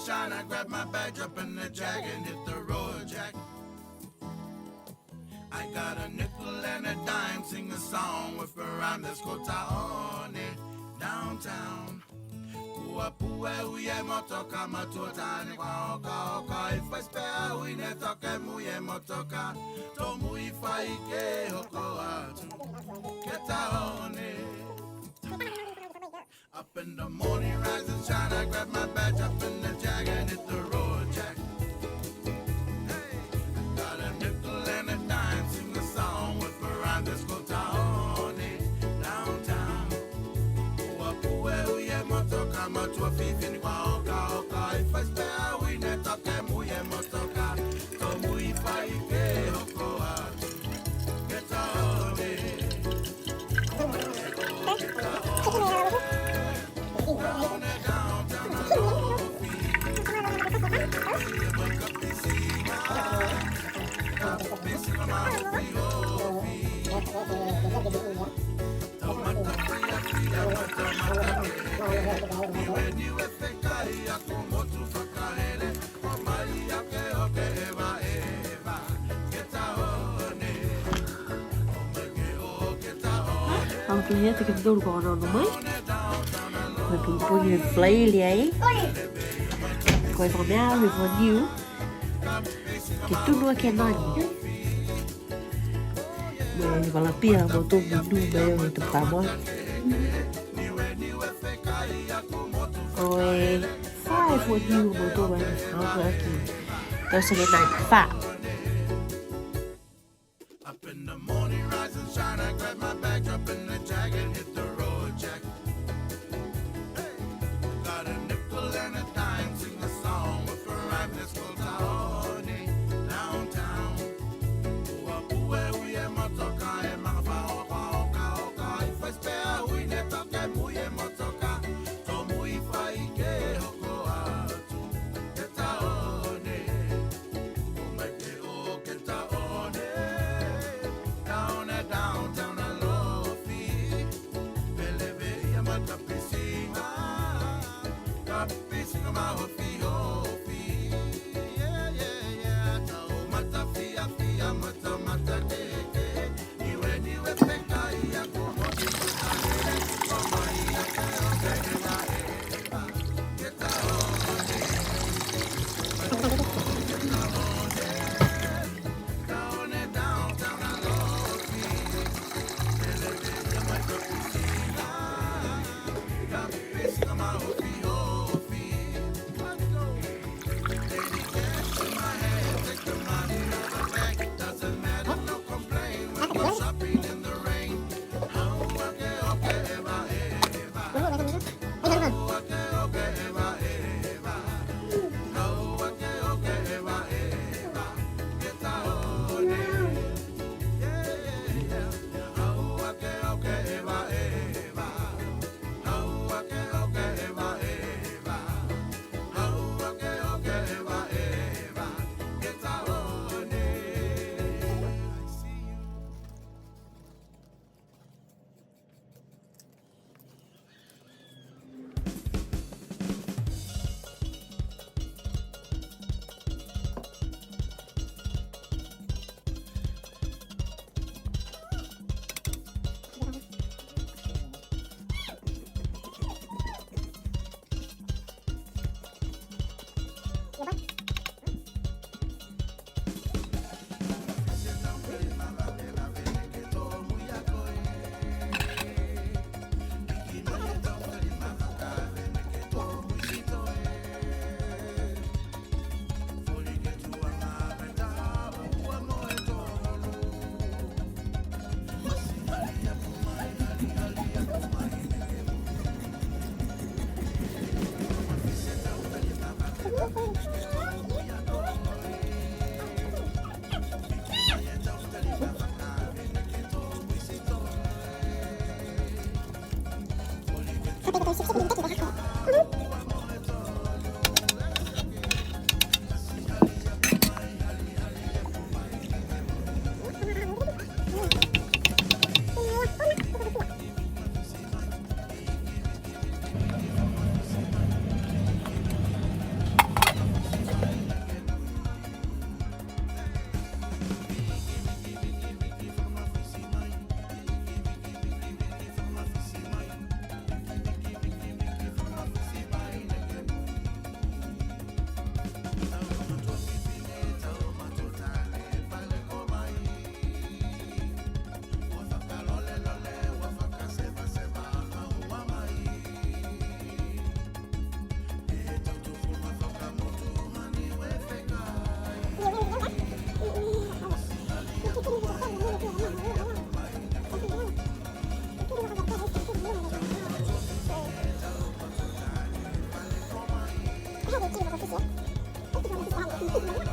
shine. I grab my bag, jump in the jag, and hit the road, Jack. I got a nickel and a dime, sing a song with a rhyme that's called Taone, downtown. Pua uye motoka matuota ni kwa oka oka. If I spare we ne toke muye motoka. To mui faike hoko atu. Ketaone. Up in the morning, rise and shine. I grab my badge up in the jag and hit the road, Jack. Hey, I got a nickel and a dime, sing a song with a rhyme that's called Taone, downtown. Pua uye motoka matua fifi ni kwa oka oka. If I spare we ne toke muye motoka. To mui faike hoko atu. Ketaone. Niue fekaia como tu fakarele. Omai ake oke eva eva. Ketaone. Omake o ketaone. Ang kanya tikidor ko ano naman. Nagpupunyo yung fly liay. Coi vào mẹ rồi vào Niue. Cái tu nuôi cái Nane. Mà vào là pia mà tôi muốn nuôi bây giờ tập tạm thôi. Rồi phải vào Niue mà tôi bây giờ học rồi kì. Tôi sẽ cái này phạ. Up in the morning, rise and shine. I grab my bag, jump in the jag, and hit the road, Jack. Hey, got a nickel and a dime, sing a song with a rhyme that's called Taone, downtown. Pua uye motoka e mga oka oka oka. If I spare we ne toke muye motoka. To mui faike hoko atu. Ketaone. Omake o ketaone. Downtown alofi. Belebe ya matapisina. Kapisina mahofi hofi. Yeah, yeah, yeah. Tau matafia fia mata mata keke. Niue peka ia kumotu kutanele. Omai ake oke eva eva. Ketaone. Downtown alofi. Belebe ya matapisina. Kapisina mahofi hofi. Lady cash in my hand, take the money out the bank. Doesn't matter, no complain when you're shopping in the rain. Oh, okay, eva, eva. Oh, okay, eva, eva. Oh, okay, eva, eva. Ketaone. Yeah, yeah, yeah. Oh, okay, eva, eva. Oh, okay, eva, eva. Oh, okay, eva, eva. Ketaone. I see you. 있어요.